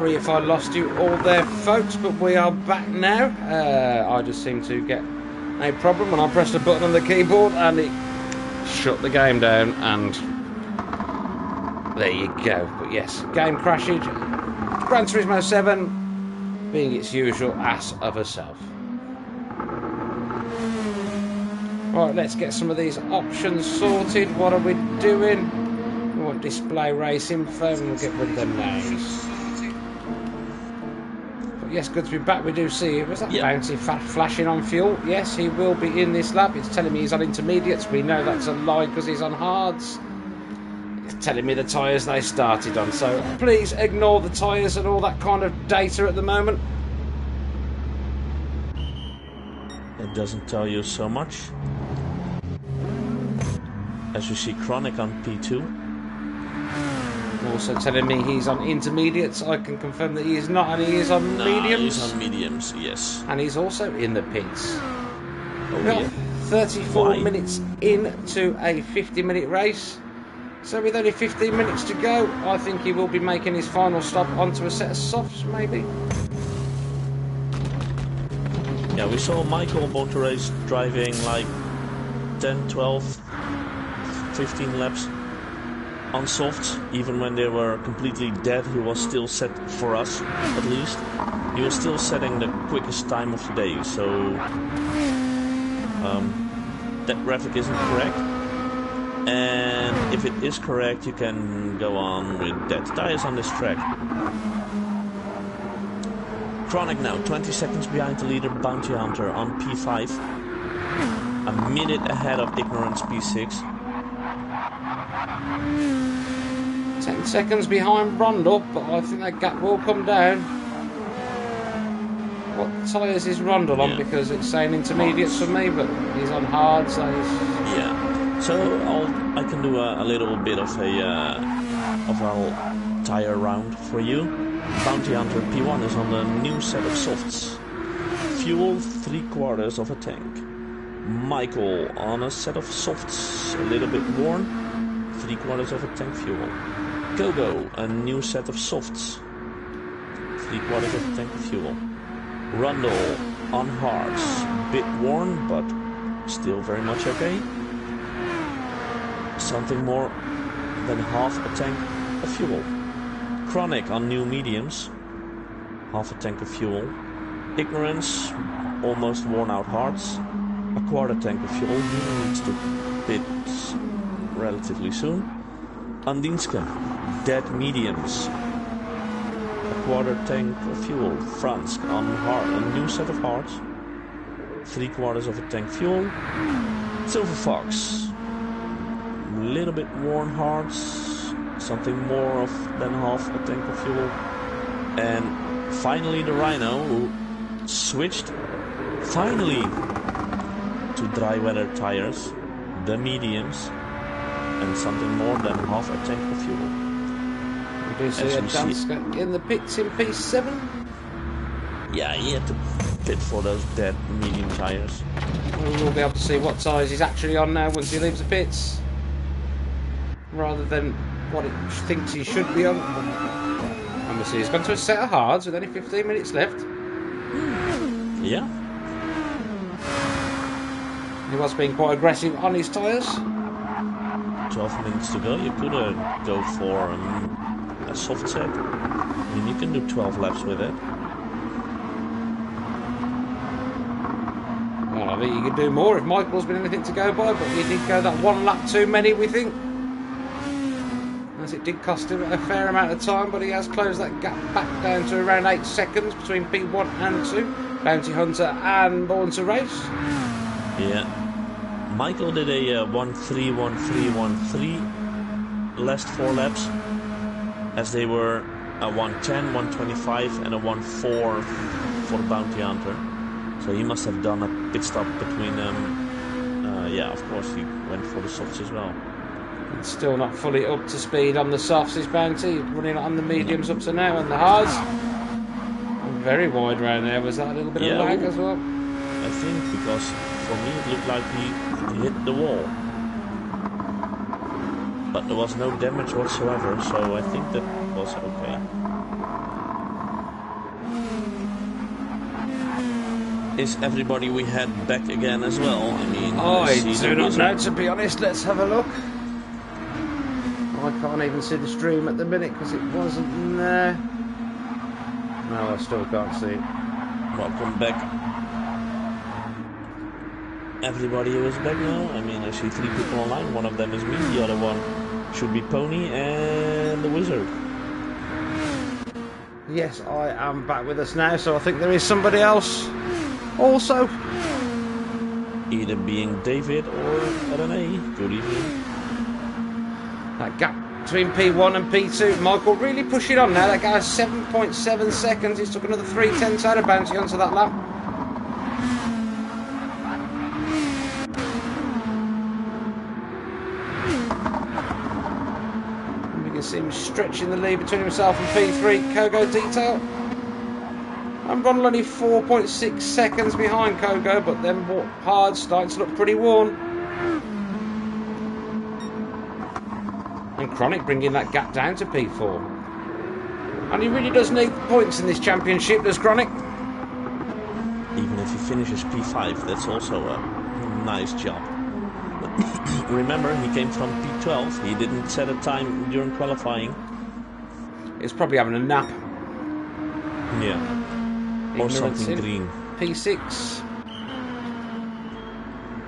Sorry if I lost you all there, folks, but we are back now. I just seem to get a problem when I pressed a button on the keyboard and it shut the game down, and there you go. But yes, game crashage. Gran Turismo 7 being its usual ass of a self. Right, let's get some of these options sorted. What are we doing? We want display race info, and we'll get rid of the names. Yes, good to be back. We do see, was that bouncy flashing on fuel? Yes, he will be in this lap. It's telling me he's on intermediates. We know that's a lie because he's on hards. It's telling me the tyres they started on. So please ignore the tyres and all that kind of data at the moment. It doesn't tell you so much. As you see, Chronic on P2. Also telling me he's on intermediates. I can confirm that he is not, and he is on mediums. He's on mediums, yes. And he's also in the pits. Oh, yeah. 34 minutes into a 50-minute race. So with only 15 minutes to go, I think he will be making his final stop onto a set of softs, maybe. Yeah, we saw Michael Bontorace driving like 10, 12, 15 laps on softs. Even when they were completely dead, he was still set for us, at least. He was still setting the quickest time of the day, so that graphic isn't correct. And if it is correct, you can go on with dead tires on this track. Chronic now, 20 seconds behind the leader, Bounty Hunter on P5. A minute ahead of Ignorance P6. 10 seconds behind Rondell, but I think that gap will come down. What tyres is Rondell on? Because it's saying intermediates for me, but he's on hard, so he's... Yeah, so I can do a little bit of a tyre round for you. Bounty Hunter P1 is on a new set of softs. Fuel 3/4 of a tank. Michael on a set of softs, a little bit worn. 3/4 of a tank fuel. Gogo, a new set of softs. 3/4 of a tank fuel. Rundle on hards, bit worn, but still very much okay. Something more than half a tank of fuel. Chronic on new mediums, half a tank of fuel. Ignorance, almost worn out hards, a 1/4 tank of fuel. He needs to pit relatively soon. Andinska, dead mediums, a 1/4 tank of fuel. Fransk on hard, a new set of hards, 3/4 of a tank fuel. Silver Fox, a little bit worn hards, something more than half a tank of fuel. And finally the Rhino, who switched finally to dry weather tires, the mediums, and something more than half a tank of fuel. We do see a Danska in the pits in P7. Yeah, he had to pit for those dead medium tires. We will be able to see what tyres he's actually on now once he leaves the pits, rather than what it thinks he should be on. And we see he's gone to a set of hards with only 15 minutes left. Yeah. He was being quite aggressive on his tyres. 12 minutes to go. You could go for a soft set. I mean, you can do 12 laps with it. Well, I think you could do more if Michael's been anything to go by, but he did go that one lap too many, we think. As it did cost him a fair amount of time, but he has closed that gap back down to around 8 seconds between P1 and 2. Bounty Hunter and Born to Race. Yeah. Michael did a 1-3, 1-3, 1-3 last 4 laps, as they were a 1-10, 1-25 and a 1-4 for Bounty Hunter. So he must have done a pit stop between them. Yeah, of course he went for the softs as well. It's still not fully up to speed on the softs, his Bounty. Running on the mediums up to now, and the hards. Very wide round there. Was that a little bit of lag as well? I think, because for me it looked like he hit the wall. But there was no damage whatsoever, so I think that was okay. Is everybody we had back again as well? I mean, I see do the not wizard. know, to be honest. Let's have a look. I can't even see the stream at the minute because it wasn't there. No, I still can't see it. Welcome back. Everybody who is back now. I mean, I see 3 people online. One of them is me. The other one should be Pony and the wizard. Yes, I am back with us now, so I think there is somebody else also. Either being David or I don't know. Good evening. That gap between P1 and P2, Michael really pushing on now. That guy's 7.7 seconds. He's took another 3/10 out of bounty onto that lap. And we can see him stretching the lead between himself and P3, Kogo Detail. And Ronald only 4.6 seconds behind Kogo, but then hard starting to look pretty worn. And Chronic bringing that gap down to P4. And he really does need points in this championship, does Chronic? Even if he finishes P5, that's also a nice job. Remember, he came from P12. He didn't set a time during qualifying. He's probably having a nap. Yeah. Or something green. P6.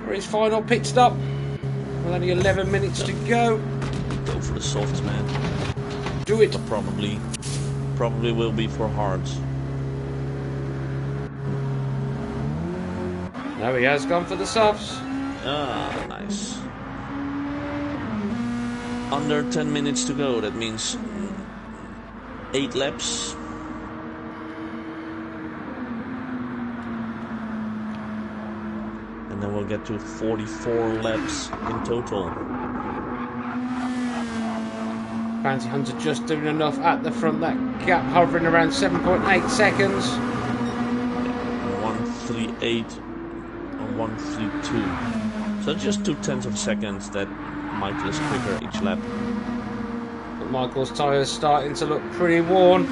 For his final pit stop. With only 11 minutes to go. Go for the softs, man. Do it. Probably will be for hards. No, he has gone for the softs. Ah, nice. Under 10 minutes to go. That means 8 laps. And then we'll get to 44 laps in total. Bounty Hunter just doing enough at the front. That gap hovering around 7.8 seconds. 138 or 132. So just 0.2 of seconds that Michael is quicker each lap. But Michael's tyres starting to look pretty worn.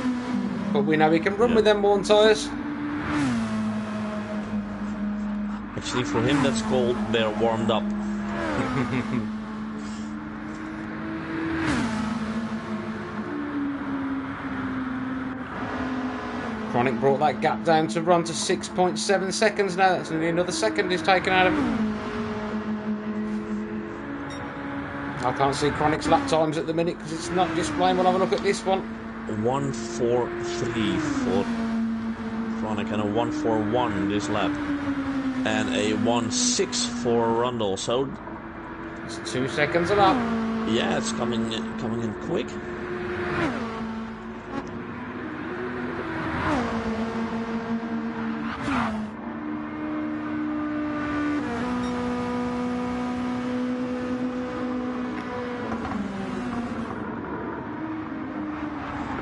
But we know he can run with them worn tyres. Actually, for him, that's called they're warmed up. Chronic brought that gap down to run to 6.7 seconds now. That's nearly another second he's taken out of him. I can't see Chronic's lap times at the minute because it's not displaying. We'll have a look at this one. 1:43 for Chronic and a 1:41 this lap. And a 1:6 for Rundle. So it's 2 seconds a lap. Yeah, it's coming in quick.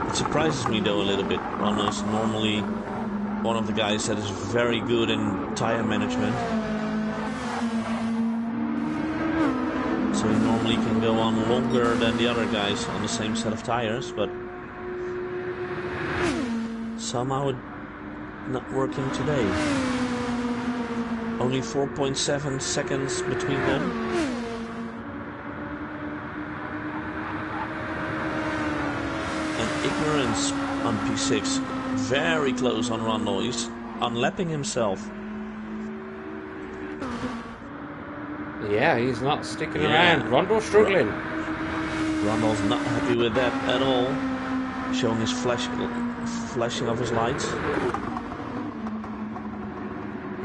It surprises me though a little bit. Rundle is normally one of the guys that is very good in tire management. So he normally can go on longer than the other guys on the same set of tires, but somehow it's not working today. Only 4.7 seconds between them. And Ignorance on P6. Very close on Rundle. He's unlapping himself. Yeah, he's not sticking around. Rundle's struggling. Rundle's not happy with that at all. Showing his flashing of his lights.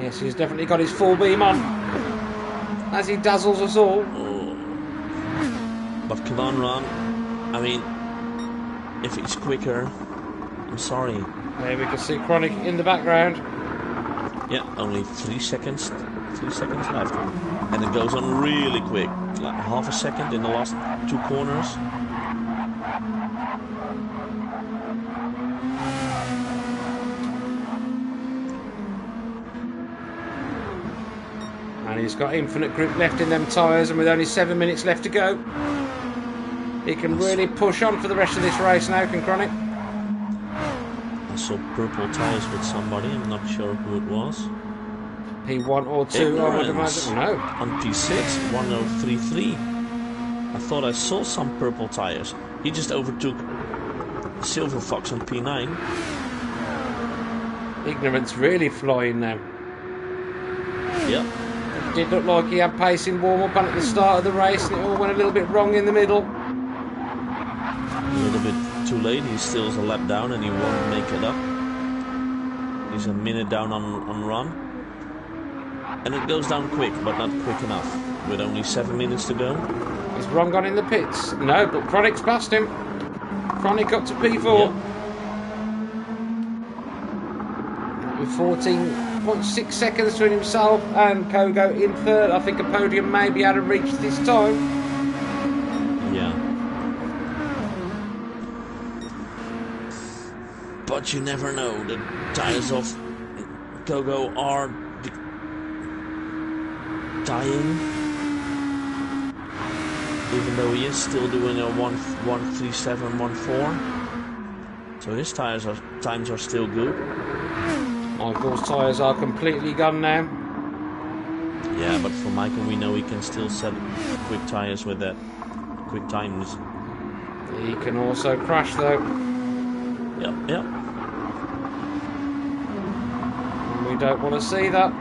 Yes, he's definitely got his full beam on. As he dazzles us all. Oh. But come on, Ron. I mean, if he's quicker, I'm sorry. There we can see Chronic in the background. Yeah, only 3 seconds. 3 seconds left. And it goes on really quick. Like half a second in the last 2 corners. And he's got infinite grip left in them tyres, and with only 7 minutes left to go, he can really push on for the rest of this race now, can Chronic? I saw purple tyres with somebody, I'm not sure who it was. P1 or 2, I would Ignorance imagine. No. on P6, 1033. I thought I saw some purple tires. He just overtook Silver Fox on P9. Ignorance really flying now. Yep. It did look like he had pace in warm-up and at the start of the race, and it all went a little bit wrong in the middle. A little bit too late. He still is a lap down and he won't make it up. He's a minute down on run. And it goes down quick, but not quick enough. With only 7 minutes to go. Is Ron gone in the pits? No, but Chronic's passed him. Chronic up to P4. Yep. With 14.6 seconds between himself and Kogo in third. I think a podium may be able to reach this time. Yeah. But you never know. The tires of Kogo are dying. Even though he is still doing a 1:37.14. So his times are still good. Michael's tyres are completely gone now. Yeah, but for Michael we know he can still set quick tires with that. Quick times. He can also crash though. Yep. And we don't want to see that.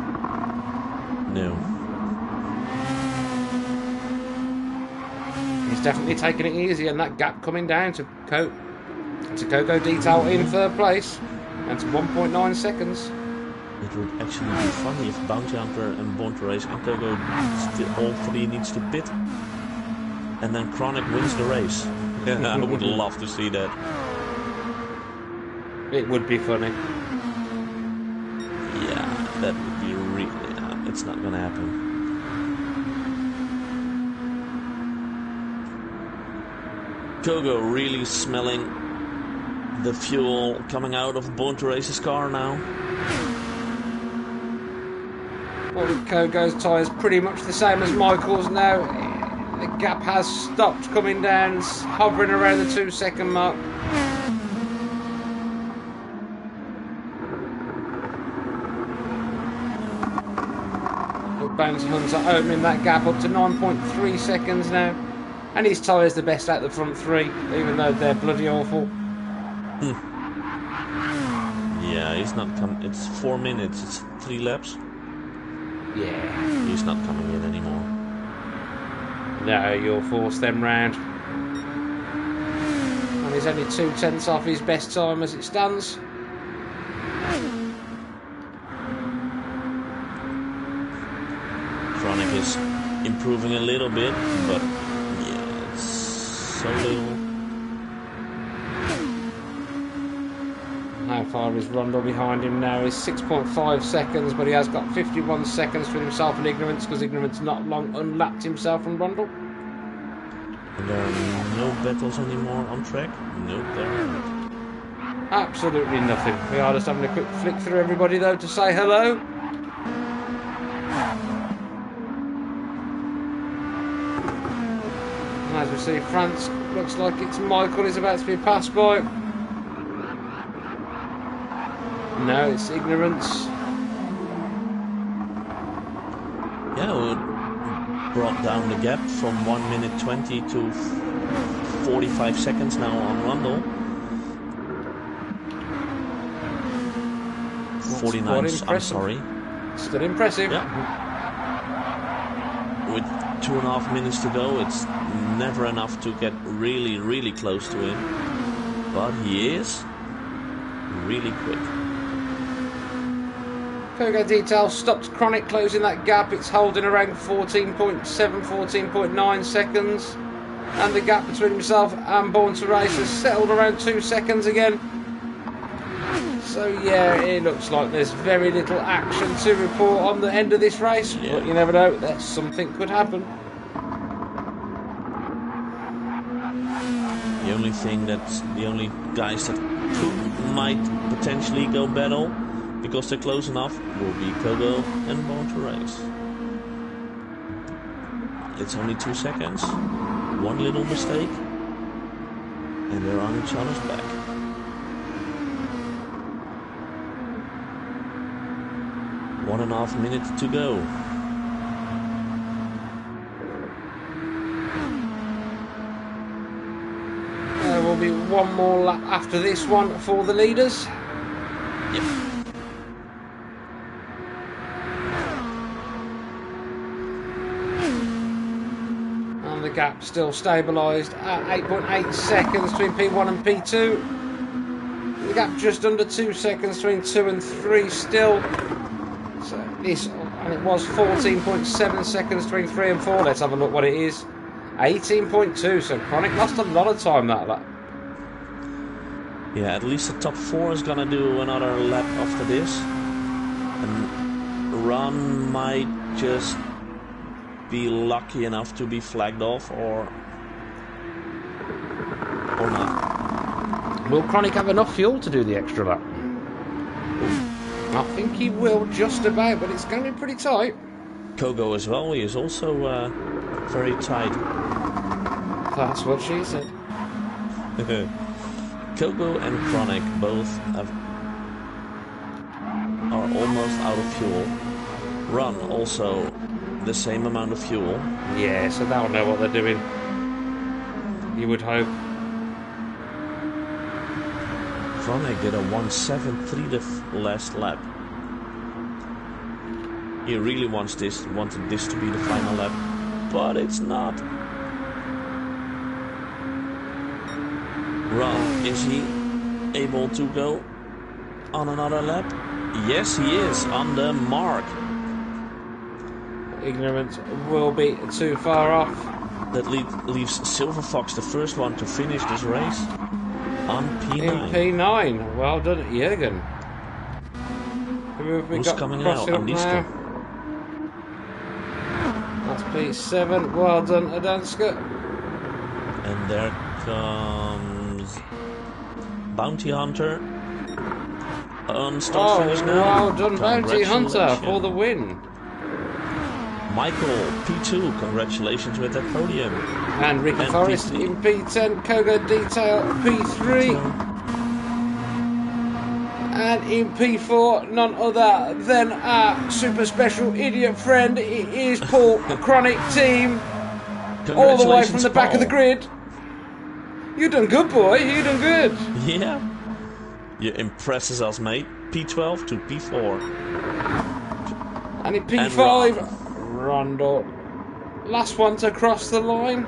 No. He's definitely taking it easy, and that gap coming down to Coco Detail in third place, and to 1.9 seconds. It would actually be funny if Bounty Hunter and Born to Race and Kogo all three needs to pit, and then Chronic wins the race. I would love to see that. It would be funny. Yeah, that would be really... it's not gonna happen. Kogo really smelling the fuel coming out of Born to Race's car now. Well, Kogo's tyres pretty much the same as Michael's now. The gap has stopped coming down, it's hovering around the 2 second mark. But Bounty Hunter opening that gap up to 9.3 seconds now. And his tyre's the best out the front three, even though they're bloody awful. Yeah, he's not coming. It's 4 minutes, it's 3 laps. Yeah. He's not coming in anymore. No, you'll force them round. And he's only 2/10 off his best time as it stands. Chronic is improving a little bit, but yeah, it's so little. How far is Rundle behind him now? He's 6.5 seconds, but he has got 51 seconds for himself and Ignorance, because Ignorance not long unlapped himself from Rundle. And there are no battles anymore on track? Nope, there aren't. Absolutely nothing. We are just having a quick flick through everybody though to say hello. And as we see, France looks like it's Michael is about to be passed by. No, it's Ignorance. Yeah, we brought down the gap from 1 minute 20 to 45 seconds now on Rundle. 49, I'm sorry. Still impressive. Yeah. With 2.5 minutes to go, it's never enough to get really, really close to him. But he is really quick. Kogo Detail stopped Chronic closing that gap. It's holding around 14.7, 14.9 seconds. And the gap between himself and Born to Race has settled around 2 seconds again. So yeah, it looks like there's very little action to report on the end of this race. Yeah. But you never know, that something could happen. The only guys that might potentially go battle, because they're close enough, will be Kogo and Born to Race. It's only 2 seconds, one little mistake, and they're on each other's back. 1.5 minutes to go. There will be one more lap after this one for the leaders. Yep. And the gap still stabilised at 8.8 seconds between P1 and P2. The gap just under 2 seconds between 2 and 3 still. So this, and it was 14.7 seconds between 3 and 4. Let's have a look what it is. 18.2. So Chronic lost a lot of time that lap. Yeah, at least the top 4 is gonna do another lap after this. And Ron might just be lucky enough to be flagged off or not. Will Chronic have enough fuel to do the extra lap? I think he will just about, but it's going to be pretty tight. Kogo as well, he is also very tight. That's what she said. Kogo and Chronic both are almost out of fuel. Run also the same amount of fuel. Yeah, so they'll know what they're doing. You would hope. Chronic did a 1:7.3 the last lap. He really wanted this to be the final lap, but it's not. Ron, is he able to go on another lap? Yes, he is, on the mark. Ignorance will be too far off. That leaves Silver Fox the first one to finish this race on P9. In P9. Well done, Jürgen. Who's coming out? Andiska. That's P7. Well done, Adanska. And there comes Bounty Hunter on start finish now. Well done, Bounty Hunter, for the win. Michael, P2, congratulations with that podium. And Ricky Forrest P3. in P10, Kogo Detail P3. And in P4, none other than our super special idiot friend. It is Paul Chronic Team. All the way from the back of the grid. You done good, boy. You done good. Yeah. You impresses us, mate. P12 to P4. And in P5, Rondor. Last one to cross the line.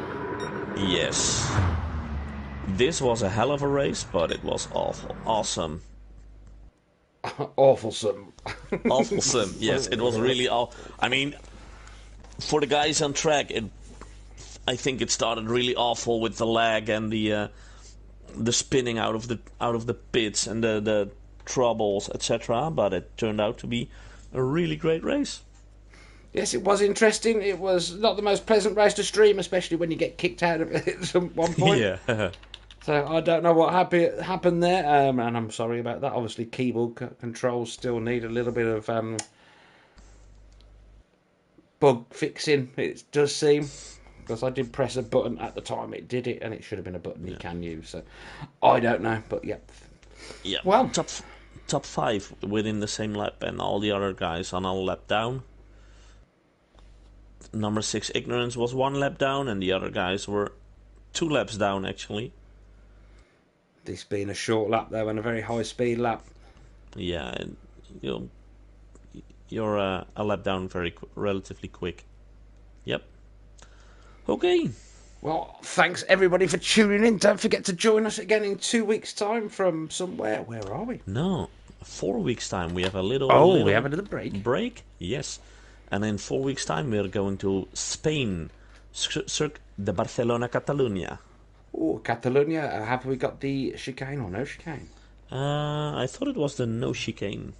Yes. This was a hell of a race, but it was awesome. Awfulsome. Awfulsome. Yes, it was really I mean, for the guys on track, I think it started really awful with the lag and the spinning out of the pits and the troubles, etc. But it turned out to be a really great race. Yes, it was interesting. It was not the most pleasant race to stream, especially when you get kicked out of it at one point. Yeah. So I don't know what happened there, and I'm sorry about that. Obviously, keyboard controls still need a little bit of bug fixing. It does seem, because I did press a button at the time it did it, and it should have been a button you can use. So I don't know, but yeah. Yeah. Well, top 5 within the same lap, and all the other guys on a lap down. Number 6 Ignorance was 1 lap down, and the other guys were 2 laps down actually. This being a short lap though, and a very high speed lap. Yeah, and you're a lap down relatively quick. Yep. Okay. Well, thanks everybody for tuning in. Don't forget to join us again in 2 weeks' time from somewhere. Where are we? No, 4 weeks' time. We have a little. We have a little break. Break, yes. And in 4 weeks' time, we're going to Spain, Cirque de Barcelona, Catalunya. Oh, Catalonia. Have we got the chicane or no chicane? I thought it was the no chicane.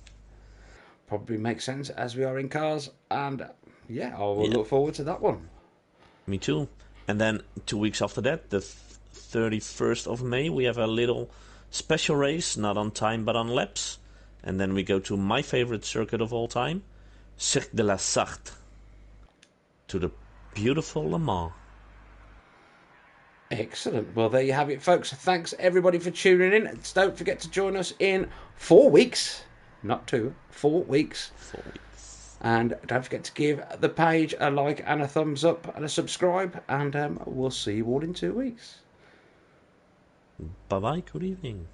Probably makes sense as we are in cars. And yeah, I will look forward to that one. Me too. And then 2 weeks after that, the 31st of May, we have a little special race, not on time but on laps. And then we go to my favorite circuit of all time, Cirque de la Sarthe, to the beautiful Le Mans. Excellent. Well, there you have it, folks. Thanks everybody for tuning in. Don't forget to join us in 4 weeks. Not 2, 4 weeks. 4 weeks. And don't forget to give the page a like and a thumbs up and a subscribe. And we'll see you all in 2 weeks. Bye bye. Good evening.